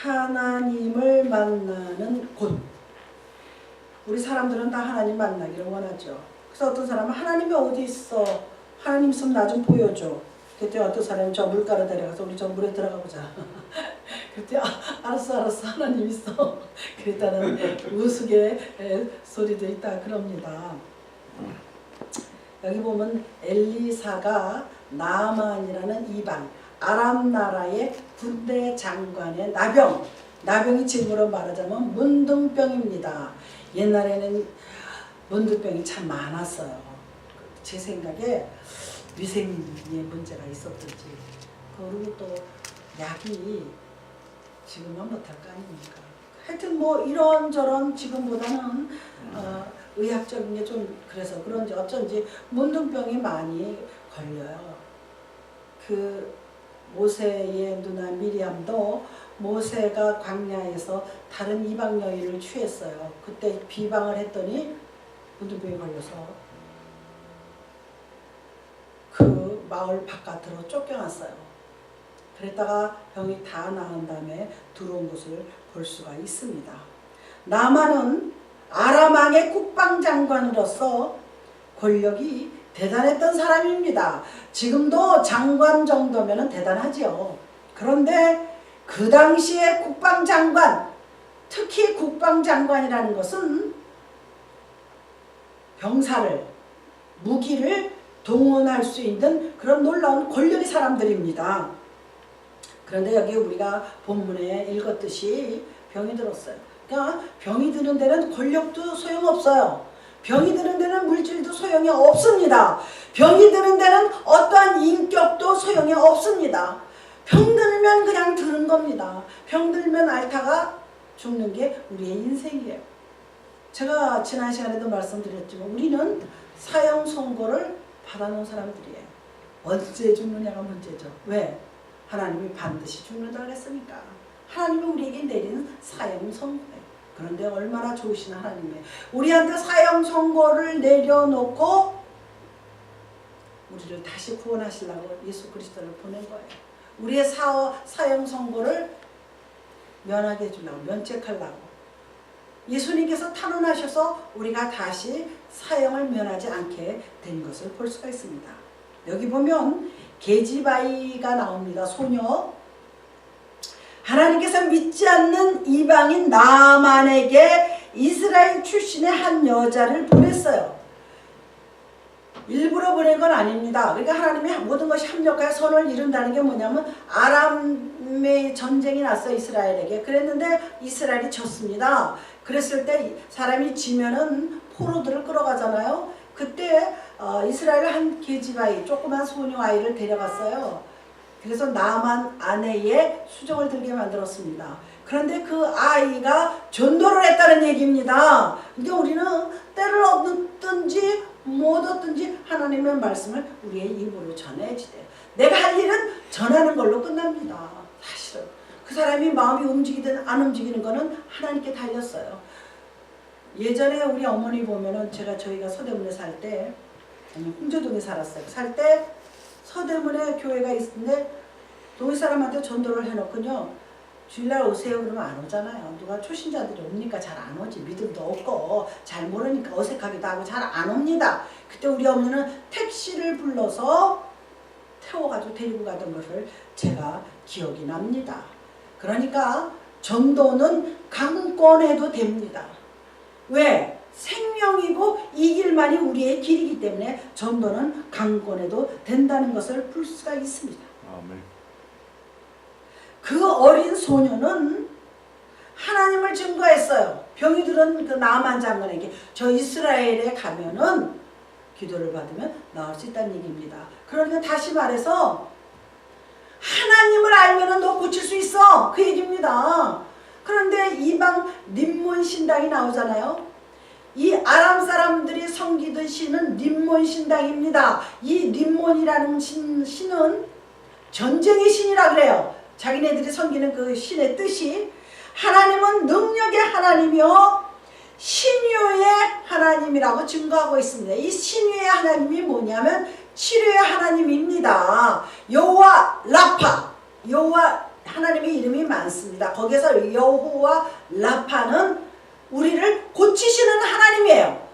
하나님을 만나는 곳. 우리 사람들은 다 하나님 만나기를 원하죠. 그래서 어떤 사람은 하나님이 어디 있어? 하나님 있으면 나 좀 보여줘. 그때 어떤 사람이 저 물가로 데려가서 우리 저 물에 들어가 보자. 그때 알았어 하나님 있어. 그랬다는 우스개 소리도 있다 그럽니다. 여기 보면 엘리사가 나만이라는 이방 아람 나라의 군대 장관의 나병이 지금으로 말하자면 문둥병입니다. 옛날에는 문둥병이 참 많았어요. 제 생각에 위생의 문제가 있었든지 그리고 또 약이 지금은 못할 거 아닙니까? 하여튼 뭐 이런저런 지금보다는 의학적인 게 좀 그래서 그런지 어쩐지 문둥병이 많이 걸려요. 그 모세의 누나 미리암도 모세가 광야에서 다른 이방 여인을 취했어요. 그때 비방을 했더니 문둥병이 걸려서 그 마을 바깥으로 쫓겨났어요. 그랬다가 병이 다 나은 다음에 들어온 것을 볼 수가 있습니다. 나만은 아람 왕의 국방장관으로서 권력이 대단했던 사람입니다. 지금도 장관 정도면 대단하지요. 그런데 그 당시에 국방장관, 특히 국방장관이라는 것은 병사를, 무기를 동원할 수 있는 그런 놀라운 권력의 사람들입니다. 그런데 여기 우리가 본문에 읽었듯이 병이 들었어요. 그러니까 병이 드는 데는 권력도 소용없어요. 병이 드는 데는 물질도 소용이 없습니다. 병이 드는 데는 어떠한 인격도 소용이 없습니다. 병 들면 그냥 드는 겁니다. 병 들면 앓다가 죽는 게 우리의 인생이에요. 제가 지난 시간에도 말씀드렸지만 우리는 사형 선고를 받아놓은 사람들이에요. 언제 죽느냐가 문제죠. 왜? 하나님이 반드시 죽는다고 했으니까. 하나님이 우리에게 내리는 사형 선고예요. 그런데 얼마나 좋으신 하나님이에요. 우리한테 사형 선고를 내려놓고 우리를 다시 구원하시려고 예수 그리스도를 보낸 거예요. 우리의 사형 선고를 면하게 해주려고, 면책하려고. 예수님께서 탄원하셔서 우리가 다시 사형을 면하지 않게 된 것을 볼 수가 있습니다. 여기 보면 게지바이가 나옵니다. 소녀. 하나님께서 믿지 않는 이방인 나만에게 이스라엘 출신의 한 여자를 보냈어요. 일부러 보낸 건 아닙니다. 그러니까 하나님이 모든 것이 합력하여 선을 이룬다는 게 뭐냐면 아람의 전쟁이 났어요. 이스라엘에게. 그랬는데 이스라엘이 졌습니다. 그랬을 때 사람이 지면은 포로들을 끌어가잖아요. 그때 이스라엘 한 게지바이 조그만 소녀 아이를 데려갔어요. 그래서 나만 아내의 수정을 들게 만들었습니다. 그런데 그 아이가 전도를 했다는 얘기입니다. 근데 우리는 때를 얻든지 못 얻든지 하나님의 말씀을 우리의 입으로 전해야지 돼요. 내가 할 일은 전하는 걸로 끝납니다. 사실은 그 사람이 마음이 움직이든 안 움직이는 거는 하나님께 달렸어요. 예전에 우리 어머니 보면은 저희가 서대문에 살 때 홍제동에 살았어요. 살 때 서대문에 교회가 있는데 동네 사람한테 전도를 해놓고요. 주일날 오세요 그러면 안 오잖아요. 누가 초신자들이 옵니까? 잘 안 오지. 믿음도 없고 잘 모르니까 어색하기도 하고 잘 안 옵니다. 그때 우리 어머니는 택시를 불러서 태워가지고 데리고 가던 것을 제가 기억이 납니다. 그러니까 전도는 강권해도 됩니다. 왜? 생명이고 이 길만이 우리의 길이기 때문에 전도는 강권해도 된다는 것을 볼 수가 있습니다. 아멘. 그 어린 소녀는 하나님을 증거했어요. 병이 들은 그 나만 장관에게 저 이스라엘에 가면은 기도를 받으면 나을 수 있다는 얘기입니다. 그러니까 다시 말해서 하나님을 알면은 너 고칠 수 있어 그 얘기입니다. 그런데 이방 림몬 신당이 나오잖아요. 이 아람 사람들이 섬기던 신은 림몬 신당입니다. 이 림몬이라는 신은 전쟁의 신이라 그래요. 자기네들이 섬기는 그 신의 뜻이 하나님은 능력의 하나님이요 신유의 하나님이라고 증거하고 있습니다. 이 신유의 하나님이 뭐냐면 치료의 하나님입니다. 여호와 라파, 여호와 하나님의 이름이 많습니다. 거기에서 여호와 라파는 우리를 고치시는 하나님이에요.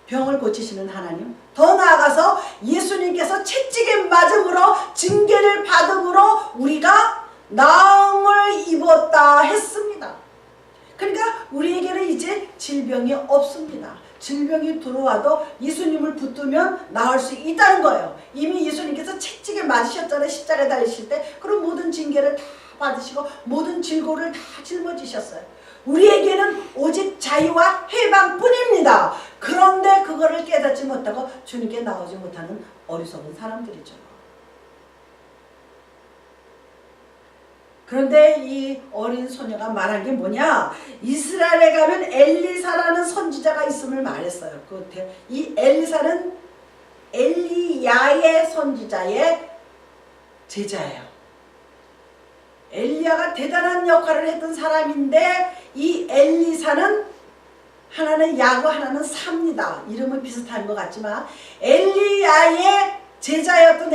병을 고치시는 하나님. 더 나아가서 예수님께서 채찍에 맞음으로 징계를 받음으로 우리가 나음을 입었다 했습니다. 그러니까 우리에게는 이제 질병이 없습니다. 질병이 들어와도 예수님을 붙들면 나을 수 있다는 거예요. 이미 예수님께서 채찍에 맞으셨잖아요. 십자가에 달리실 때. 그럼 모든 징계를 다 받으시고 모든 질고를 다 짊어지셨어요. 우리에게는 오직 자유와 해방뿐입니다. 그런데 그거를 깨닫지 못하고 주님께 나오지 못하는 어리석은 사람들이죠. 그런데 이 어린 소녀가 말한 게 뭐냐? 이스라엘에 가면 엘리사라는 선지자가 있음을 말했어요. 이 엘리사는 엘리야의 선지자의 제자예요. 엘리야가 대단한 역할을 했던 사람인데 이 엘리사는 하나는 야고 하나는 사입니다. 이름은 비슷한 것 같지만 엘리야의 제자였던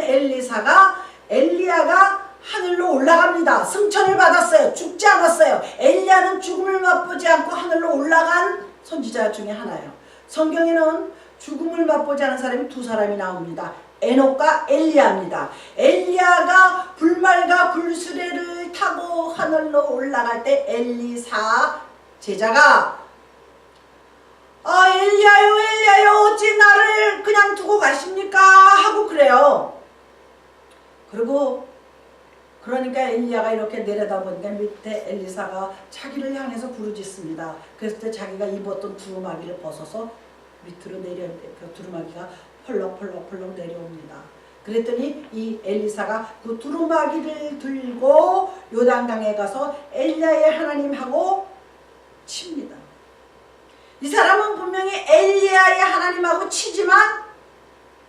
엘리야가 하늘로 올라갑니다. 승천을 받았어요. 죽지 않았어요. 엘리야는 죽음을 맛보지 않고 하늘로 올라간 선지자 중에 하나예요. 성경에는 죽음을 맛보지 않은 사람이 두 사람이 나옵니다. 에녹과 엘리야입니다. 엘리야가 불말과 불수레를 타고 하늘로 올라갈 때 엘리사 제자가 엘리야요 어찌 나를 그냥 두고 가십니까? 하고 그래요. 그러니까 엘리야가 이렇게 내려다보니까 밑에 엘리사가 자기를 향해서 부르짖습니다. 그랬을 때 자기가 입었던 두루마기를 벗어서 밑으로 그 두루마기가 펄럭펄럭 내려옵니다. 그랬더니 이 엘리사가 그 두루마기를 들고 요단강에 가서 엘리야의 하나님하고 칩니다. 이 사람은 분명히 엘리야의 하나님하고 치지만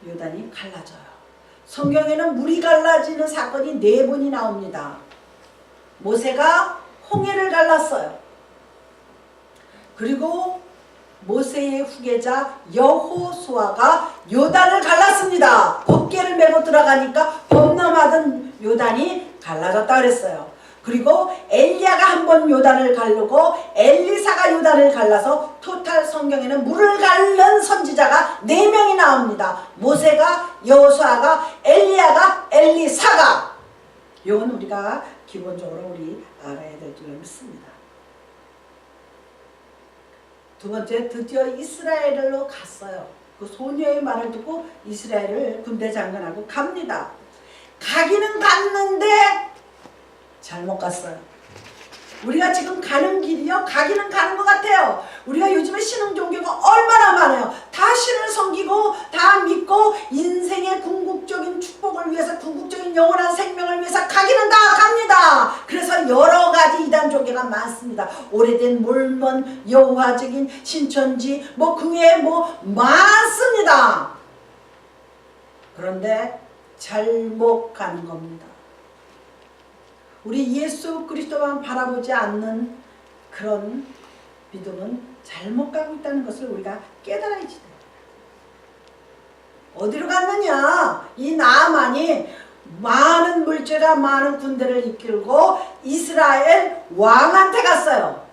요단이 갈라져요. 성경에는 물이 갈라지는 사건이 4번이 나옵니다. 모세가 홍해를 갈랐어요. 그리고 모세의 후계자 여호수아가 요단을 갈랐습니다. 법궤를 메고 들어가니까 범람하던 요단이 갈라졌다 그랬어요. 그리고 엘리야가 한 번 요단을 가르고 엘리사가 요단을 갈라서 토탈 성경에는 물을 갈른 선지자가 4명이 나옵니다. 모세가, 여호수아가, 엘리야가, 엘리사가. 이건 우리가 기본적으로 우리 알아야 될 줄 믿습니다. 두 번째, 드디어 이스라엘로 갔어요. 그 소녀의 말을 듣고 이스라엘을 군대 장관하고 갑니다. 가기는 갔는데 잘못 갔어요. 우리가 지금 가는 길이요, 가기는 가는 것 같아요. 우리가 요즘에 신흥 종교가 얼마나 많아요. 다 신을 섬기고 다 믿고 인생의 궁극적인 축복을 위해서, 궁극적인 영원한 생명을 위해서 가기는 다 갑니다. 그래서 여러 가지 이단 종교가 많습니다. 오래된 몰몬, 여호와적인 신천지, 그 외에 많습니다. 그런데 잘못 가는 겁니다. 우리 예수 그리스도만 바라보지 않는 그런 믿음은 잘못 가고 있다는 것을 우리가 깨달아야지 돼요. 어디로 갔느냐? 이 나아만이 많은 물질과 많은 군대를 이끌고 이스라엘 왕한테 갔어요.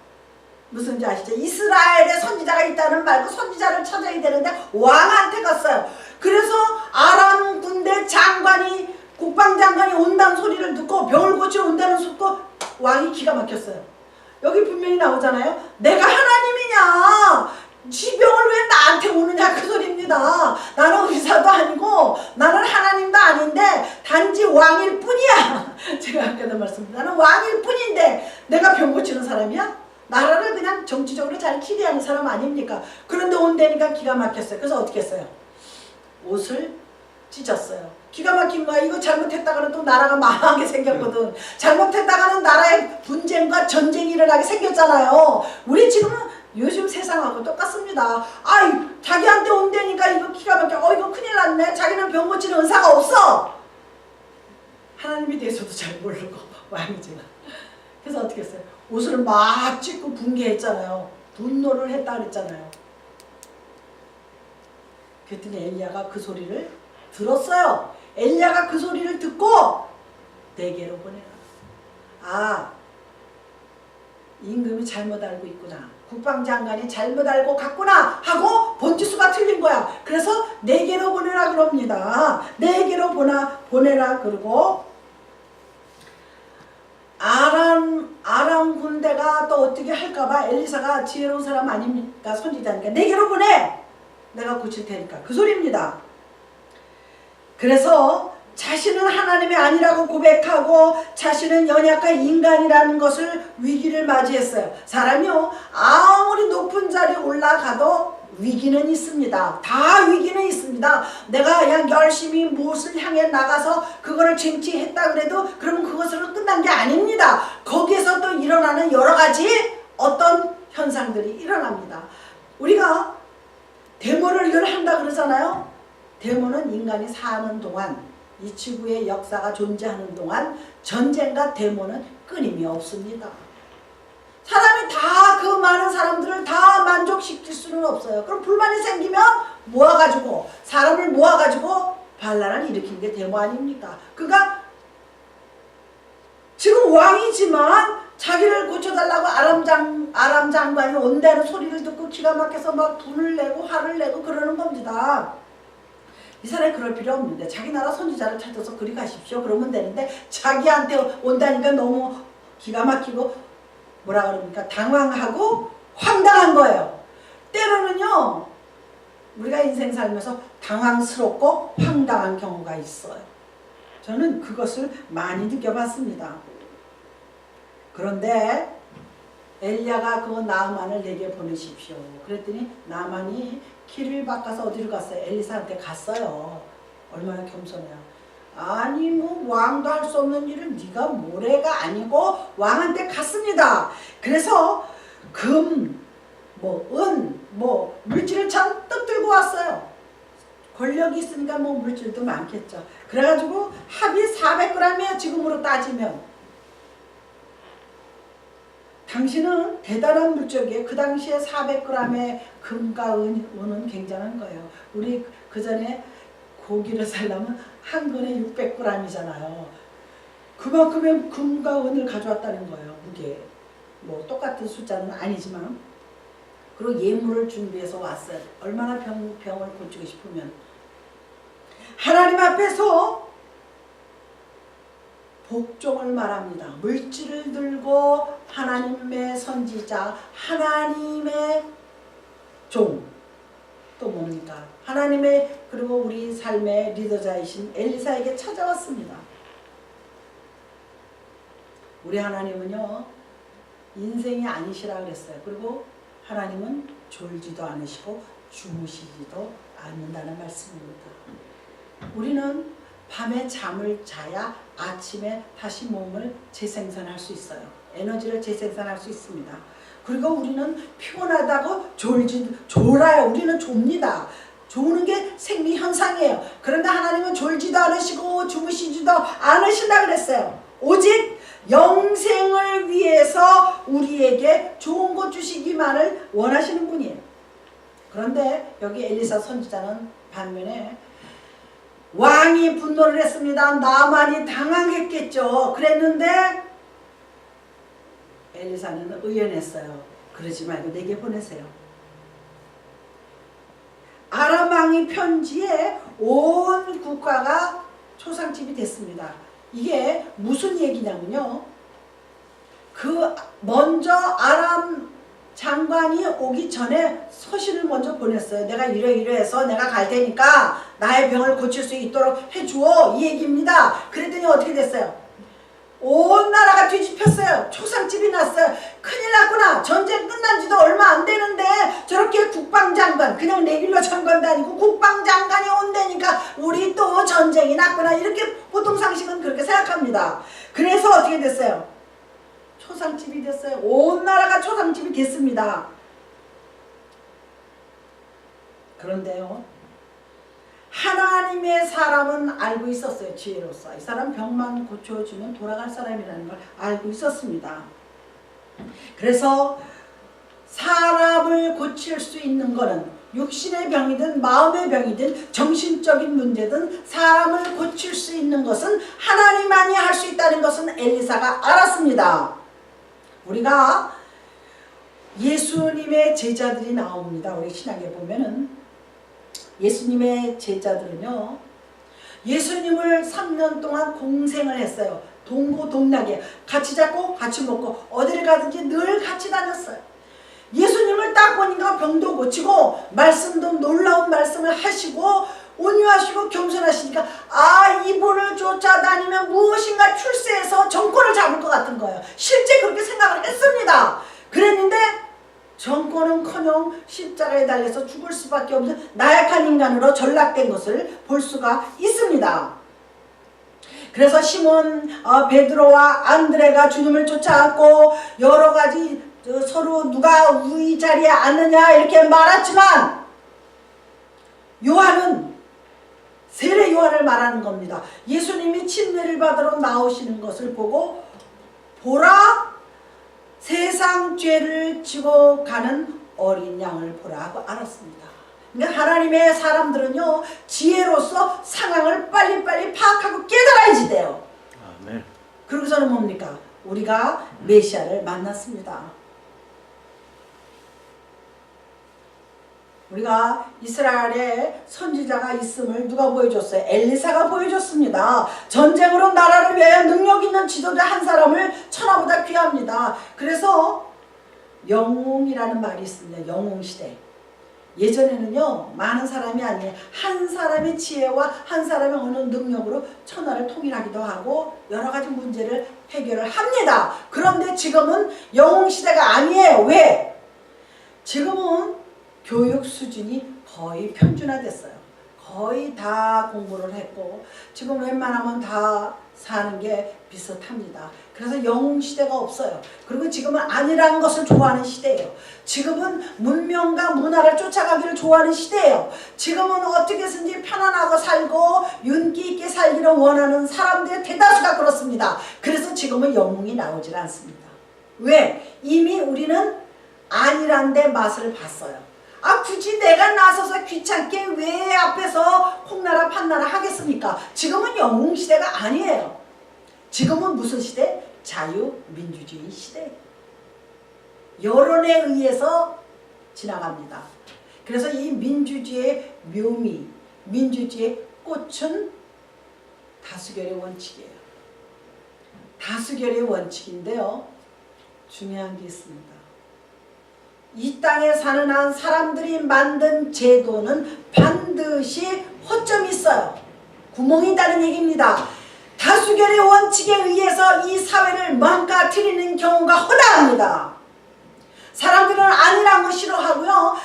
무슨지 아시죠? 이스라엘에 선지자가 있다는 말고 선지자를 찾아야 되는데 왕한테 갔어요. 그래서 아람 군대 장관이, 국방장관이 온다는 소리를 듣고 병을 고치러 온다는 소리 듣고 왕이 기가 막혔어요. 여기 분명히 나오잖아요. 내가 하나님이냐? 지병을 왜 나한테 오느냐, 그 소리입니다. 나는 의사도 아니고 나는 하나님도 아닌데 단지 왕일 뿐이야. 제가 아까도 말씀드렸습니다. 나는 왕일 뿐인데 내가 병 고치는 사람이야? 나라를 그냥 정치적으로 잘 기대하는 사람 아닙니까? 그런데 온다니까 기가 막혔어요. 그래서 어떻게 했어요? 옷을 찢었어요. 기가 막힌 거야. 이거 잘못했다가는 또 나라가 망하게 생겼거든. 잘못했다가는 나라에 분쟁과 전쟁이 일어나게 생겼잖아요. 우리 지금은 요즘 세상하고 똑같습니다. 자기한테 온다니까 이거 기가 막혀. 이거 큰일 났네. 자기는 병 고치는 은사가 없어. 하나님에 대해서도 잘 모르고 왕이지만. 그래서 어떻게 했어요? 옷을 막 찢고 붕괴했잖아요. 분노를 했다 그랬잖아요. 그랬더니 엘리야가 그 소리를 들었어요. 엘리야가 그 소리를 듣고 내게로 보내라. 아, 임금이 잘못 알고 있구나. 국방장관이 잘못 알고 갔구나 하고 번지수가 틀린 거야. 그래서 내게로 보내라 그럽니다. 내게로 보내라 그러고 아람 군대가 또 어떻게 할까봐 엘리사가 지혜로운 사람 아닙니까? 선지자니까 내게로 보내! 내가 고칠 테니까. 그 소리입니다. 그래서 자신은 하나님이 아니라고 고백하고 자신은 연약한 인간이라는 것을 위기를 맞이했어요. 사람이요 아무리 높은 자리에 올라가도 위기는 있습니다. 다 위기는 있습니다. 내가 그냥 열심히 무엇을 향해 나가서 그거를 쟁취했다 그래도 그러면 그것으로 끝난 게 아닙니다. 거기에서 또 일어나는 여러 가지 어떤 현상들이 일어납니다. 우리가 데모를 늘 한다 그러잖아요. 데모는 인간이 사는 동안 이 지구의 역사가 존재하는 동안 전쟁과 데모는 끊임이 없습니다. 사람이 다 그 많은 사람들을 다 만족시킬 수는 없어요. 그럼 불만이 생기면 모아가지고 사람을 모아가지고 반란을 일으킨 게 데모 아닙니까? 그가 지금 왕이지만 자기를 고쳐달라고 아람 장관이 온다는 소리를 듣고 기가 막혀서 막 분을 내고 화를 내고 그러는 겁니다. 이 사람이 그럴 필요 없는데 자기 나라 선지자를 찾아서 그리 가십시오 그러면 되는데 자기한테 온다니까 너무 기가 막히고 뭐라 그럽니까? 당황하고 황당한 거예요. 때로는요 우리가 인생 살면서 당황스럽고 황당한 경우가 있어요. 저는 그것을 많이 느껴봤습니다. 그런데 엘리야가 그 나아만을 내게 보내십시오. 그랬더니 나아만이 길을 바꿔서 어디로 갔어요? 엘리사한테 갔어요. 얼마나 겸손해요. 아니 뭐 왕도 할 수 없는 일을 네가 모래가 아니고 왕한테 갔습니다. 그래서 금, 은, 물질을 잔뜩 들고 왔어요. 권력이 있으니까 뭐 물질도 많겠죠. 그래가지고 합이 400g이에요. 지금으로 따지면. 당신은 대단한 물적이에요. 그 당시에 400g의 금과 은은 굉장한 거예요. 우리 그 전에 고기를 살려면 한 근에 600g이잖아요. 그만큼의 금과 은을 가져왔다는 거예요. 무게. 뭐 똑같은 숫자는 아니지만. 그리고 예물을 준비해서 왔어요. 얼마나 병을 고치고 싶으면. 하나님 앞에서 복종을 말합니다. 물질을 들고 하나님의 선지자, 하나님의 종, 또 뭡니까? 하나님의 그리고 우리 삶의 리더자이신 엘리사에게 찾아왔습니다. 우리 하나님은요 인생이 아니시라 그랬어요. 그리고 하나님은 졸지도 않으시고 주무시지도 않는다는 말씀입니다. 우리는 밤에 잠을 자야 아침에 다시 몸을 재생산할 수 있어요. 에너지를 재생산할 수 있습니다. 그리고 우리는 피곤하다고 졸아요. 우리는 좁니다. 조는 게 생리현상이에요. 그런데 하나님은 졸지도 않으시고 주무시지도 않으신다 그랬어요. 오직 영생을 위해서 우리에게 좋은 것 주시기만을 원하시는 분이에요. 그런데 여기 엘리사 선지자는 반면에 왕이 분노를 했습니다. 나만이 당황했겠죠. 그랬는데 엘리사는 의연했어요. 그러지 말고 내게 보내세요. 아람 왕의 편지에 온 국가가 초상집이 됐습니다. 이게 무슨 얘기냐면요. 먼저 아람 장관이 오기 전에 서신을 먼저 보냈어요. 내가 이러이러해서 내가 갈 테니까 나의 병을 고칠 수 있도록 해주어, 이 얘기입니다. 그랬더니 어떻게 됐어요? 온 나라가 뒤집혔어요. 초상집이 났어요. 큰일 났구나. 전쟁 끝난 지도 얼마 안 되는데 저렇게 국방장관, 그냥 레귤러 장관도 아니고 국방장관이 온다니까 우리 또 전쟁이 났구나. 이렇게 보통 상식은 그렇게 생각합니다. 그래서 어떻게 됐어요? 초상집이 됐어요. 온 나라가 초상집이 됐습니다. 그런데요, 하나님의 사람은 알고 있었어요. 지혜로서 이 사람 병만 고쳐주면 돌아갈 사람이라는 걸 알고 있었습니다. 그래서 사람을 고칠 수 있는 거는 육신의 병이든 마음의 병이든 정신적인 문제든 사람을 고칠 수 있는 것은 하나님만이 할 수 있다는 것은 엘리사가 알았습니다. 우리가 예수님의 제자들이 나옵니다. 우리 신약에 보면은 예수님의 제자들은요, 예수님을 3년 동안 공생을 했어요. 동고동락이에요. 같이 잡고 같이 먹고 어디를 가든지 늘 같이 다녔어요. 예수님을 딱 보니까 병도 고치고 말씀도 놀라운 말씀을 하시고 온유하시고 겸손하시니까 이분을 쫓아다니면 무엇인가 출세해서 정권을 잡을 것 같은 거예요. 실제 그렇게 생각을 했습니다. 그랬는데 정권은커녕 십자가에 달려서 죽을 수밖에 없는 나약한 인간으로 전락된 것을 볼 수가 있습니다. 그래서 시몬, 베드로와 안드레가 주님을 쫓아왔고 여러 가지 서로 누가 우리 자리에 앉느냐 이렇게 말했지만, 요한은 세례 요한을 말하는 겁니다. 예수님이 침례를 받으러 나오시는 것을 보고 보라, 세상 죄를 지고 가는 어린 양을 보라 하고 알았습니다. 그러니까 하나님의 사람들은요, 지혜로서 상황을 빨리빨리 파악하고 깨달아야지 돼요. 아멘. 그러고서는 뭡니까? 우리가 메시아를 만났습니다. 우리가 이스라엘에 선지자가 있음을 누가 보여줬어요? 엘리사가 보여줬습니다. 전쟁으로 나라를 위하여 능력 있는 지도자 한 사람을 천하보다 귀합니다. 그래서 영웅이라는 말이 있습니다. 영웅시대. 예전에는요, 많은 사람이 아니에요. 한 사람의 지혜와 한 사람의 어느 능력으로 천하를 통일하기도 하고 여러 가지 문제를 해결을 합니다. 그런데 지금은 영웅시대가 아니에요. 왜? 지금은 교육 수준이 거의 평준화됐어요. 거의 다 공부를 했고 지금 웬만하면 다 사는 게 비슷합니다. 그래서 영웅시대가 없어요. 그리고 지금은 아니라는 것을 좋아하는 시대예요. 지금은 문명과 문화를 쫓아가기를 좋아하는 시대예요. 지금은 어떻게 해서든지 편안하고 살고 윤기 있게 살기를 원하는 사람들의 대다수가 그렇습니다. 그래서 지금은 영웅이 나오질 않습니다. 왜? 이미 우리는 아니란 데 맛을 봤어요. 굳이 내가 나서서 귀찮게 왜 앞에서 홍나라 판나라 하겠습니까? 지금은 영웅시대가 아니에요. 지금은 무슨 시대? 자유민주주의 시대. 여론에 의해서 지나갑니다. 그래서 이 민주주의의 묘미, 민주주의의 꽃은 다수결의 원칙이에요. 다수결의 원칙인데요, 중요한 게 있습니다. 이 땅에 사는 한 사람들이 만든 제도는 반드시 허점이 있어요. 구멍이 있다는 얘기입니다. 다수결의 원칙에 의해서 이 사회를 망가뜨리는 경우가 허다합니다. 사람들은 아니란 거 싫어하고요,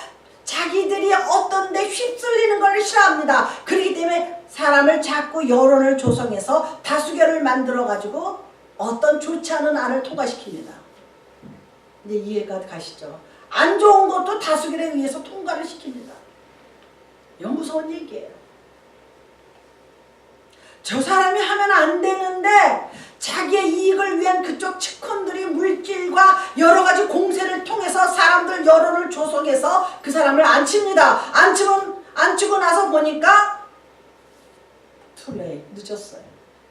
자기들이 어떤 데 휩쓸리는 걸 싫어합니다. 그렇기 때문에 사람을 자꾸 여론을 조성해서 다수결을 만들어 가지고 어떤 좋지 않은 안을 통과시킵니다. 이제 이해가 가시죠? 안 좋은 것도 다수결에 의해서 통과를 시킵니다. 이건 무서운 얘기예요. 저 사람이 하면 안 되는데 자기의 이익을 위한 그쪽 측근들이 물질과 여러 가지 공세를 통해서 사람들 여론을 조성해서 그 사람을 앉힙니다. 앉히고 나서 보니까 too late, 늦었어요.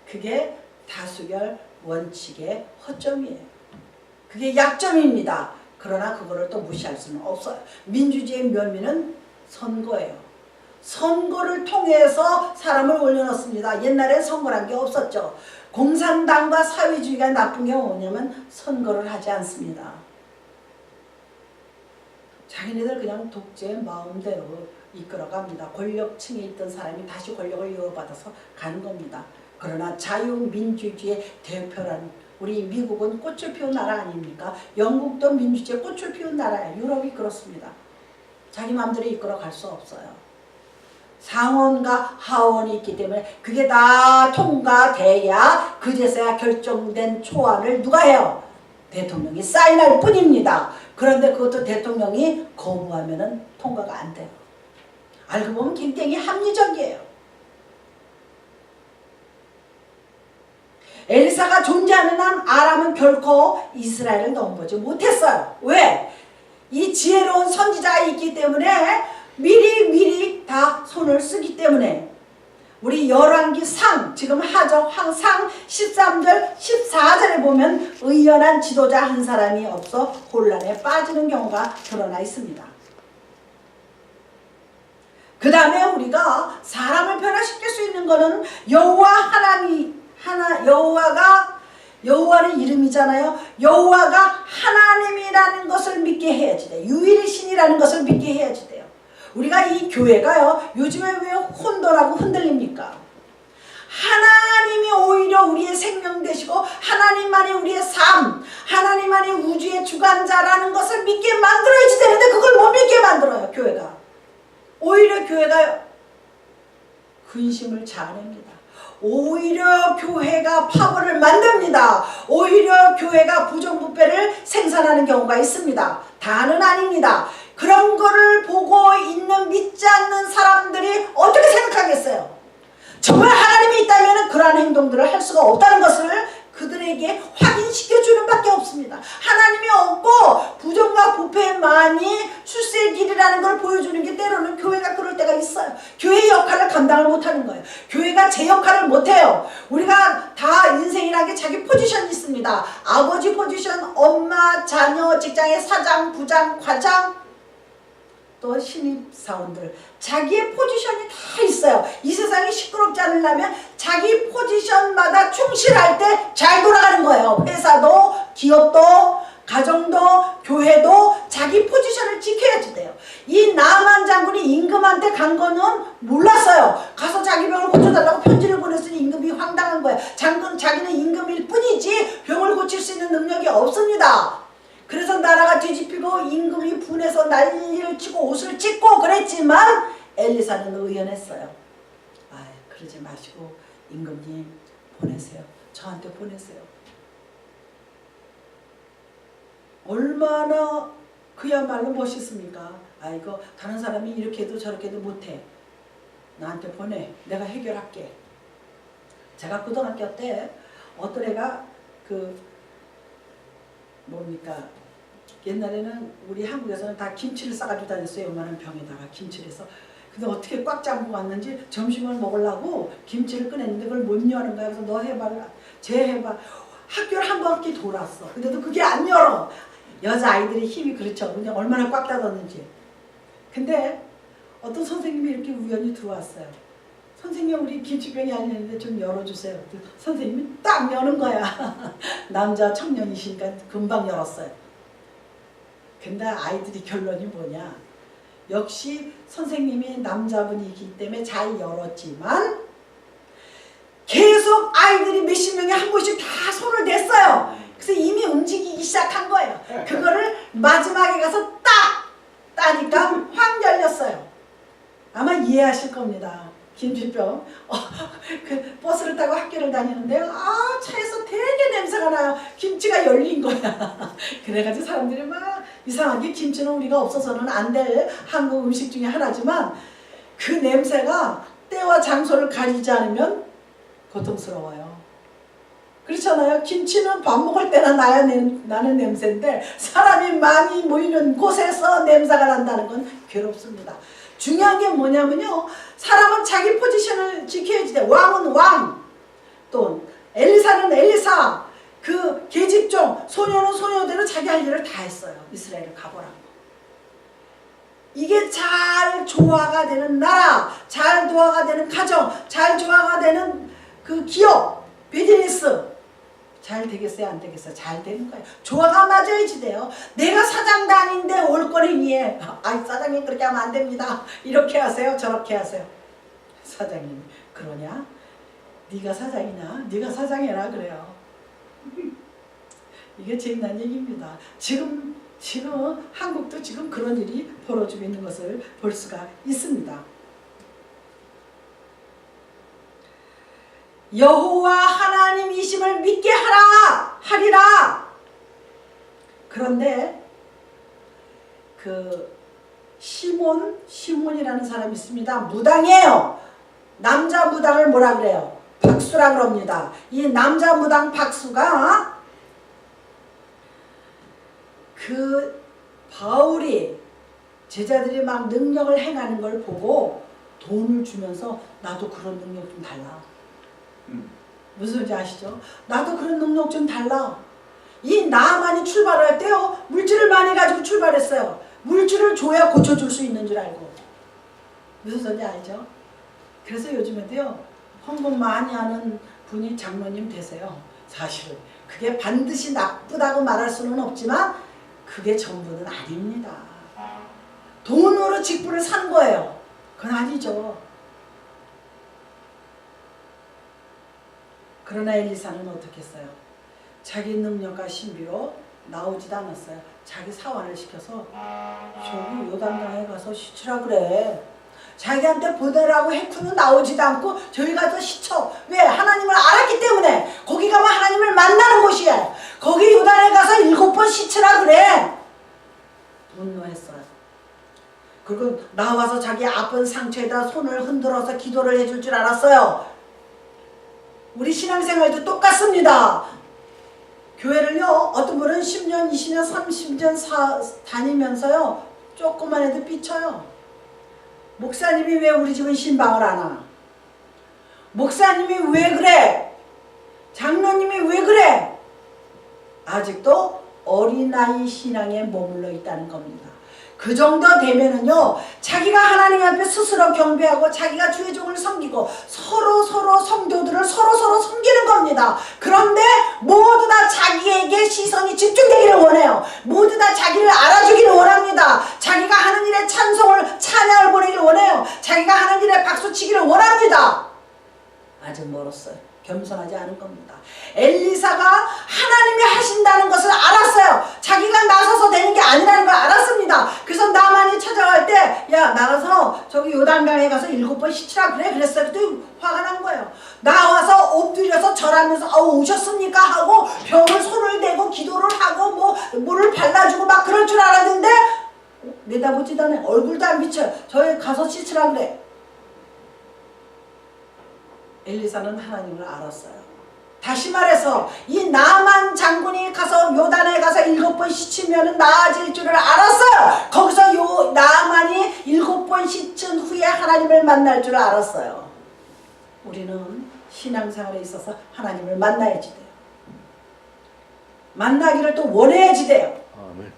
그게 다수결 원칙의 허점이에요. 그게 약점입니다. 그러나 그거를 또 무시할 수는 없어요. 민주주의의 묘미는 선거예요. 선거를 통해서 사람을 올려놓습니다. 옛날엔 선거란 게 없었죠. 공산당과 사회주의가 나쁜 게 뭐냐면 선거를 하지 않습니다. 자기네들 그냥 독재의 마음대로 이끌어갑니다. 권력층에 있던 사람이 다시 권력을 이어받아서 가는 겁니다. 그러나 자유민주주의의 대표라는 우리 미국은 꽃을 피운 나라 아닙니까? 영국도 민주주의 꽃을 피운 나라예요. 유럽이 그렇습니다. 자기 마음대로 이끌어갈 수 없어요. 상원과 하원이 있기 때문에 그게 다 통과돼야 그제서야 결정된 초안을 누가 해요? 대통령이 사인할 뿐입니다. 그런데 그것도 대통령이 거부하면 통과가 안 돼요. 알고 보면 굉장히 합리적이에요. 엘리사가 존재하는 한 아람은 결코 이스라엘을 넘보지 못했어요. 왜? 이 지혜로운 선지자가 있기 때문에 미리 다 손을 쓰기 때문에 우리 열왕기상 지금 하정황상 13절 14절에 보면 의연한 지도자 한 사람이 없어 혼란에 빠지는 경우가 드러나 있습니다. 그 다음에 우리가 사람을 변화시킬 수 있는 것은 여호와는 이름이잖아요. 여호와가 하나님이라는 것을 믿게 해야지 돼요. 유일신이라는 것을 믿게 해야지 돼요. 우리가 이 교회가요, 요즘에 왜 혼돈하고 흔들립니까? 하나님이 오히려 우리의 생명 되시고 하나님만이 우리의 삶, 하나님만이 우주의 주관자라는 것을 믿게 만들어야지 되는데 그걸 못 믿게 만들어요, 교회가. 오히려 교회가 근심을 자아냅니다. 오히려 교회가 파벌을 만듭니다. 오히려 교회가 부정부패를 생산하는 경우가 있습니다. 다는 아닙니다. 그런 거를 보고 있는 믿지 않는 사람들이 어떻게 생각하겠어요? 정말 하나님이 있다면 그러한 행동들을 할 수가 없다는 것을 그들에게 확인시켜주는 밖에 없습니다. 하나님이 없고 부정과 부패만이 출세의 길이라는 걸 보여주는 게 때로는 교회가 그럴 때가 있어요. 교회의 역할을 감당을 못하는 거예요. 교회가 제 역할을 못해요. 우리가 다 인생이라는 게 자기 포지션이 있습니다. 아버지 포지션, 엄마, 자녀, 직장의 사장, 부장, 과장, 또 신입사원들, 자기의 포지션이 다 있어요. 이 세상이 시끄럽지 않으려면 자기 포지션마다 충실할 때 잘 돌아가는 거예요. 회사도, 기업도, 가정도, 교회도 자기 포지션을 지켜야지 돼요. 이 나만 장군이 임금한테 간 거는 몰랐어요. 가서 자기 병을 고쳐달라고 편지를 보냈으니 임금이 황당한 거예요. 자기는 임금일 뿐이지 병을 고칠 수 있는 능력이 없습니다. 그래서 나라가 뒤집히고 임금이 분해서 난리를 치고 옷을 찢고 그랬지만 엘리사는 의연했어요. 그러지 마시고 임금님 보내세요. 저한테 보내세요. 얼마나 그야말로 멋있습니까? 이거 다른 사람이 이렇게 해도 저렇게 해도 못해. 나한테 보내. 내가 해결할게. 제가 고등학교 때 어떤 애가 옛날에는 우리 한국에서는 다 김치를 싸가지고 다녔어요. 요만한 병에다가 김치를 해서. 근데 어떻게 꽉 잠고 왔는지 점심을 먹으려고 김치를 꺼냈는데 그걸 못 여는 거야. 그래서 너 해봐. 쟤 해봐. 학교를 한 바퀴 돌았어. 근데도 그게 안 열어. 여자아이들이 힘이 그렇죠. 그냥 얼마나 꽉 닫았는지. 근데 어떤 선생님이 이렇게 우연히 들어왔어요. 선생님 우리 김치병이 아니었는데 좀 열어주세요. 선생님이 딱 여는 거야. 남자 청년이시니까 금방 열었어요. 근데 아이들이 결론이 뭐냐. 역시 선생님이 남자분이기 때문에 잘 열었지만 계속 아이들이 몇십 명이 한 번씩 다 손을 댔어요. 그래서 이미 움직이기 시작한 거예요. 그거를 마지막에 가서 딱 따니까 확 열렸어요. 아마 이해하실 겁니다. 김치병. 그 버스를 타고 학교를 다니는데 차에서 되게 냄새가 나요. 김치가 열린 거야. 그래가지고 사람들이 막 이상하게 김치는 우리가 없어서는 안 될 한국 음식 중에 하나지만 그 냄새가 때와 장소를 가리지 않으면 고통스러워요. 그렇잖아요. 김치는 밥 먹을 때나 나는 냄새인데 사람이 많이 모이는 곳에서 냄새가 난다는 건 괴롭습니다. 중요한 게 뭐냐면요. 사람은 자기 포지션을 지켜야지 돼. 왕은 왕, 또 엘리사는 엘리사, 그 계집종, 소녀는 소녀대로 자기 할 일을 다 했어요. 이스라엘을 가보라고. 이게 잘 조화가 되는 나라, 잘 조화가 되는 가정, 잘 조화가 되는 그 기업, 비즈니스 잘 되겠어요? 안 되겠어요? 잘 되는 거예요. 조화가 맞아야지 돼요. 내가 사장도 아닌데 올거리니에 사장님 그렇게 하면 안 됩니다. 이렇게 하세요. 저렇게 하세요. 사장님 그러냐? 네가 사장이냐? 네가 사장해라 그래요. 이게 재미난 얘기입니다. 지금 한국도 지금 그런 일이 벌어지고 있는 것을 볼 수가 있습니다. 여호와 하나님이심을 믿게 하리라. 그런데 그 시몬이라는 사람이 있습니다. 무당이에요. 남자 무당을 뭐라 그래요? 박수라 그럽니다. 이 남자 무당 박수가 그 바울이 제자들이 막 능력을 행하는 걸 보고 돈을 주면서 나도 그런 능력 좀 달라. 무슨 소리인지 아시죠? 나도 그런 능력 좀 달라. 이 나만이 출발할 때요, 물질을 많이 가지고 출발했어요. 물질을 줘야 고쳐줄 수 있는 줄 알고. 무슨 소리인지 알죠? 그래서 요즘에도요, 헌금 많이 하는 분이 장로님 되세요. 사실은 그게 반드시 나쁘다고 말할 수는 없지만 그게 전부는 아닙니다. 돈으로 직분을 산 거예요. 그건 아니죠. 그러나 엘리사는 어떻게 했어요? 자기 능력과 신비로 나오지도 않았어요. 자기 사환을 시켜서 저기 요단강에 가서 씻으라 그래. 자기한테 보내라고 해쿠는 나오지도 않고 저기 가서 씻어. 왜? 하나님을 알았기 때문에. 거기 가면 하나님을 만나는 곳이야. 거기 요단에 가서 7번 씻으라 그래. 분노했어요. 그리고 나와서 자기 아픈 상처에다 손을 흔들어서 기도를 해줄 줄 알았어요. 우리 신앙생활도 똑같습니다. 교회를요, 어떤 분은 10년, 20년, 30년 다니면서요, 조금만 해도 삐쳐요. 목사님이 왜 우리 집은 신방을 안 하나? 목사님이 왜 그래? 장로님이 왜 그래? 아직도 어린아이 신앙에 머물러 있다는 겁니다. 그 정도 되면은요, 자기가 하나님 앞에 스스로 경배하고 자기가 주의 종을 섬기고 서로 성도들을 서로 섬기는 겁니다. 그런데 모두 다 자기에게 시선이 집중되기를 원해요. 모두 다 자기를 알아주기를 원합니다. 자기가 하는 일에 찬양을 보내기를 원해요. 자기가 하는 일에 박수치기를 원합니다. 아직 멀었어요. 겸손하지 않은 겁니다. 엘리사가 하나님이 하신다는 것을 알았어요. 자기가 나서서 되는 게 아니라는 걸 알았습니다. 그래서 나만이 찾아갈 때, 야, 나가서 저기 요단강에 가서 7번 씻으라 그래. 그랬어요. 그때 화가 난 거예요. 나와서 엎드려서 절하면서 오셨습니까? 하고 병을 손을 대고 기도를 하고 뭐 물을 발라주고 막 그럴 줄 알았는데 내다보지도 않아요. 얼굴도 안 비쳐요. 저기 가서 씻으라 그래. 엘리사는 하나님을 알았어요. 다시 말해서 이 나만 장군이 가서 요단에 가서 7번 씻으면 나아질 줄을 알았어요. 거기서 나만이 7번 씻은 후에 하나님을 만날 줄을 알았어요. 우리는 신앙생활에 있어서 하나님을 만나야지 돼요. 만나기를 또 원해야지 돼요. 아멘.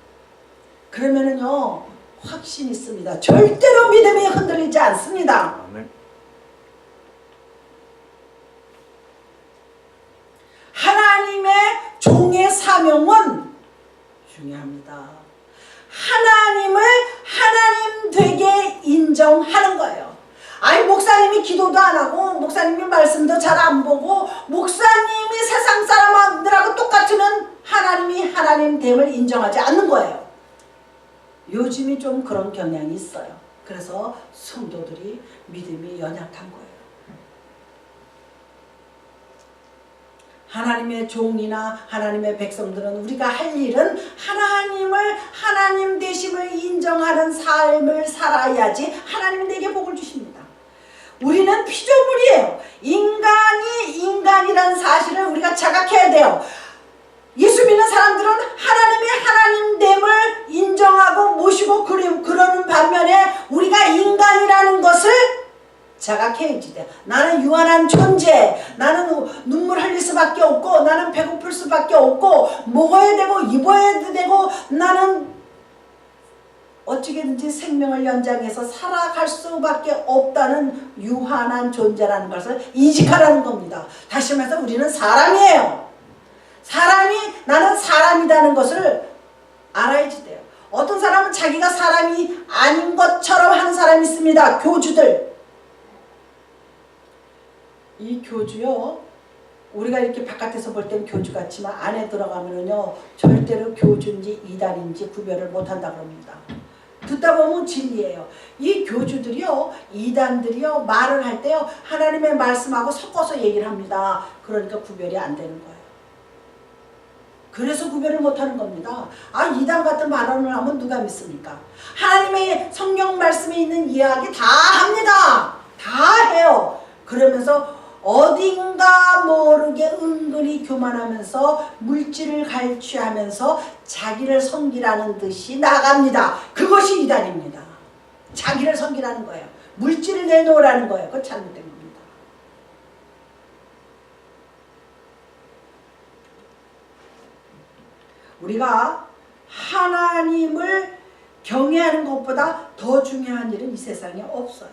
그러면은요, 확신 있습니다. 절대로 믿음이 흔들리지 않습니다. 아멘. 하나님의 종의 사명은 중요합니다. 하나님을 하나님 되게 인정하는 거예요. 아니, 목사님이 기도도 안 하고 목사님이 말씀도 잘 안 보고 목사님이 세상 사람들하고 똑같으면 하나님이 하나님됨을 인정하지 않는 거예요. 요즘이 좀 그런 경향이 있어요. 그래서 성도들이 믿음이 연약한 거예요. 하나님의 종이나 하나님의 백성들은 우리가 할 일은 하나님을 하나님 되심을 인정하는 삶을 살아야지 하나님이 내게 복을 주십니다. 우리는 피조물이에요. 인간이 인간이라는 사실을 우리가 자각해야 돼요. 예수 믿는 사람들은 하나님의 하나님됨을 인정하고 모시고 그러는 반면에 우리가 인간이라는 것을 자각해야지 돼. 나는 유한한 존재, 나는 눈물 흘릴 수밖에 없고, 나는 배고플 수밖에 없고, 먹어야 되고 입어야 되고, 나는 어찌든지 생명을 연장해서 살아갈 수밖에 없다는 유한한 존재라는 것을 인식하라는 겁니다. 다시 말해서 우리는 사람이에요. 나는 사람이라는 것을 알아야지 돼요. 어떤 사람은 자기가 사람이 아닌 것처럼 하는 사람이 있습니다. 교주들. 이 교주요, 우리가 이렇게 바깥에서 볼 땐 교주 같지만 안에 들어가면은요, 절대로 교주인지 이단인지 구별을 못한다 그럽니다. 듣다 보면 진리예요. 이 교주들이요, 이단들이요, 말을 할 때요, 하나님의 말씀하고 섞어서 얘기를 합니다. 그러니까 구별이 안 되는 거예요. 그래서 구별을 못하는 겁니다. 아, 이단 같은 발언을 하면 누가 믿습니까? 하나님의 성경 말씀에 있는 이야기 다 합니다. 다 해요. 그러면서 어딘가 모르게 은근히 교만하면서 물질을 갈취하면서 자기를 섬기라는 듯이 나갑니다. 그것이 이단입니다. 자기를 섬기라는 거예요. 물질을 내놓으라는 거예요. 그건 잘못된 겁니다. 우리가 하나님을 경외하는 것보다 더 중요한 일은 이 세상에 없어요.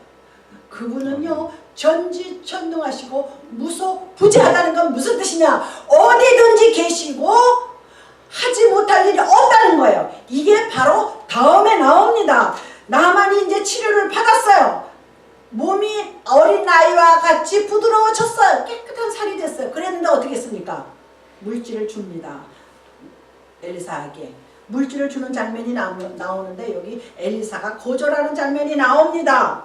그분은요 전지천능하시고 무소부재하다는 건 무슨 뜻이냐? 어디든지 계시고 하지 못할 일이 없다는 거예요. 이게 바로 다음에 나옵니다. 나만이 이제 치료를 받았어요. 몸이 어린 나이와 같이 부드러워졌어요. 깨끗한 살이 됐어요. 그랬는데 어떻게 했습니까? 물질을 줍니다. 엘리사에게 물질을 주는 장면이 나오는데 여기 엘리사가 거절하는 장면이 나옵니다.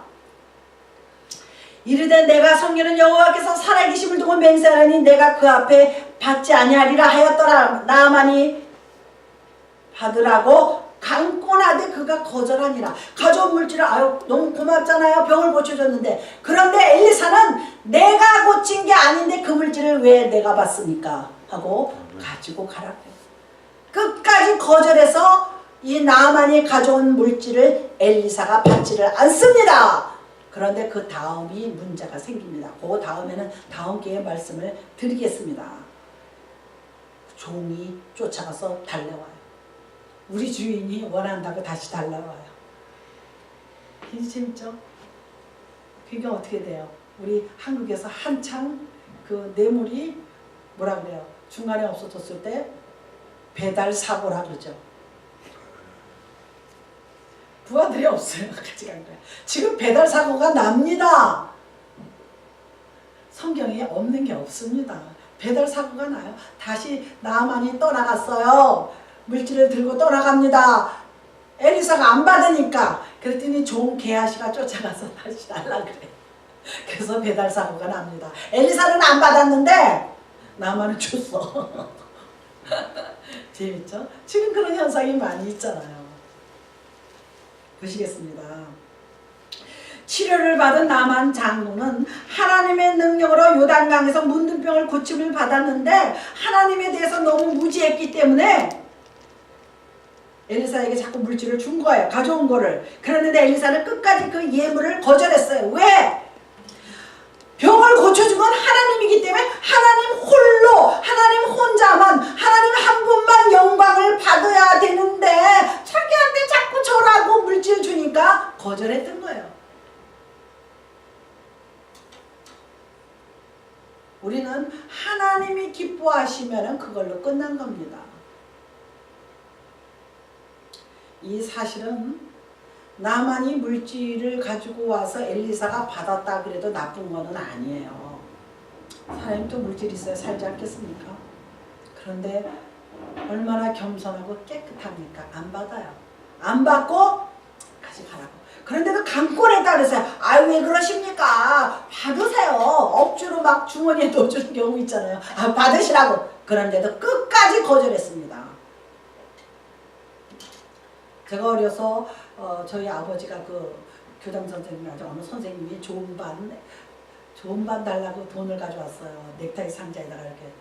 이르되 내가 섬기는 여호와께서 살아계심을 두고 맹세하니 내가 그 앞에 받지 아니하리라 하였더라. 나만이 받으라고 강권하되 그가 거절하니라. 가져온 물질을 아유 너무 고맙잖아요. 병을 고쳐줬는데. 그런데 엘리사는 내가 고친 게 아닌데 그 물질을 왜 내가 받습니까? 하고 가지고 가라고. 끝까지 거절해서 이 나만이 가져온 물질을 엘리사가 받지를 않습니다. 그런데 그 다음이 문제가 생깁니다. 그 다음에는 다음 기회에 말씀을 드리겠습니다. 종이 쫓아가서 달려와요. 우리 주인이 원한다고 다시 달려와요. 굉장히 재밌죠? 그게 어떻게 돼요? 우리 한국에서 한창 그 뇌물이 뭐라 그래요? 중간에 없어졌을 때 배달 사고라 그러죠. 부하들이 없어요. 같이 간 거야. 지금 배달 사고가 납니다. 성경에 없는 게 없습니다. 배달 사고가 나요. 다시 나만이 떠나갔어요. 물질을 들고 떠나갑니다. 엘리사가 안 받으니까. 그랬더니 종 게하시가 쫓아가서 다시 달라 그래. 그래서 배달 사고가 납니다. 엘리사는 안 받았는데 나만은 줬어. 재밌죠? 지금 그런 현상이 많이 있잖아요. 보시겠습니다. 치료를 받은 나만 장로는 하나님의 능력으로 요단강에서 문둥병을 고침을 받았는데 하나님에 대해서 너무 무지했기 때문에 엘리사에게 자꾸 물질을 준 거예요. 가져온 거를. 그런데 엘리사는 끝까지 그 예물을 거절했어요. 왜? 병을 고쳐준 건 하나님이기 때문에 하나님 홀로, 하나님 혼자만, 하나님 한 분만 영광을 받아야 되는데 자기한테 자꾸 절하고 물질 주니까 거절했던 거예요. 우리는 하나님이 기뻐하시면 그걸로 끝난 겁니다. 이 사실은 나만이 물질을 가지고 와서 엘리사가 받았다 그래도 나쁜 거는 아니에요. 사람이 또 물질 있어야 살지 않겠습니까? 그런데 얼마나 겸손하고 깨끗합니까? 안 받아요. 안 받고 가져가라고. 그런데도 강권했다 그랬어요. 아유 왜 그러십니까? 받으세요. 억지로 막 주머니에 넣어주는 경우 있잖아요. 아, 받으시라고. 그런데도 끝까지 거절했습니다. 제가 어려서 저희 아버지가 그 교장 선생님이라서 어느 선생님이 좋은 반 달라고 돈을 가져왔어요. 넥타이 상자에다가 이렇게